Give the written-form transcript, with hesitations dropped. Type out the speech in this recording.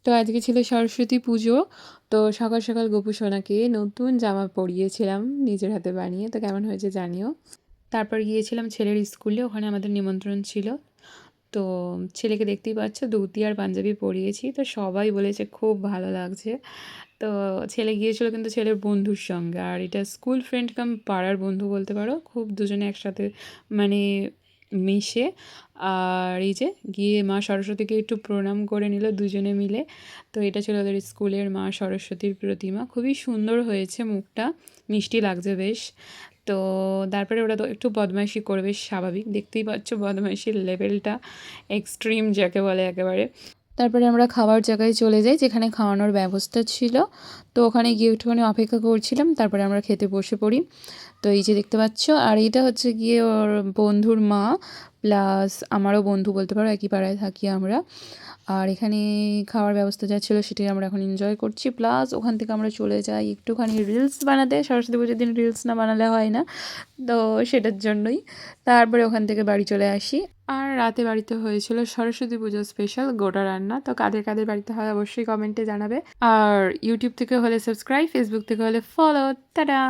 তো আজকে ছিল সরস্বতী পুজো। তো সকাল সকাল গোপু সোনাকে নতুন জামা পরিয়েছিলাম নিজের হাতে বানিয়ে। তো কেমন হয়েছে জানিও। তারপর গিয়েছিলাম ছেলের স্কুলে, ওখানে আমাদের নিমন্ত্রণ ছিল। তো ছেলেকে দেখতেই পাচ্ছ, ধুতি আর পাঞ্জাবি পরিয়েছি। তো সবাই বলেছে খুব ভালো লাগছে। তো ছেলে গিয়েছিল কিন্তু ছেলের বন্ধুর সঙ্গে, আর এটা স্কুল ফ্রেন্ড কাম পাড়ার বন্ধু বলতে পারো। খুব দুজনে একসাথে মানে মিশে। আর এই যে গিয়ে মা সরস্বতীকে একটু প্রণাম করে নিল দুজনে মিলে। তো এটা ছিল ওদের স্কুলের মা সরস্বতীর প্রতিমা, খুবই সুন্দর হয়েছে, মুখটা মিষ্টি লাগছে বেশ। তো তারপরে ওরা তো একটু বদমাইশি করবে, স্বাভাবিক, দেখতেই পাচ্ছ বদমাইশির লেভেলটা এক্সট্রিম যাকে বলে একেবারে। তারপরে আমরা খাওয়ার জায়গায় চলে যাই, যেখানে খাওয়ানোর ব্যবস্থা ছিল। তো ওখানে গিয়ে একটুখানি অপেক্ষা করছিলাম, তারপরে আমরা খেতে বসে পড়ি। তো এই যে দেখতে পাচ্ছ, আর এইটা হচ্ছে গিয়ে ওর বন্ধুর মা, প্লাস আমারও বন্ধু বলতে পারো, একই পাড়ায় থাকি আমরা। আর এখানে খাওয়ার ব্যবস্থা যা ছিল সেটাই আমরা এখন এনজয় করছি। প্লাস ওখান থেকে আমরা চলে যাই একটুখানি রিলস বানাতে, সরস্বতী পুজোর দিন রিলস না বানালে হয় না, তো সেটার জন্যই। তারপরে ওখান থেকে বাড়ি চলে আসি। আর রাতে বাড়িতে হয়েছিল সরস্বতী পুজো স্পেশাল গোটা রান্না। তো কাদের কাদের বাড়িতে হয় অবশ্যই কমেন্টে জানাবে। আর ইউটিউব থেকে হলে সাবস্ক্রাইব, ফেসবুক থেকে হলে ফলো। টাটা।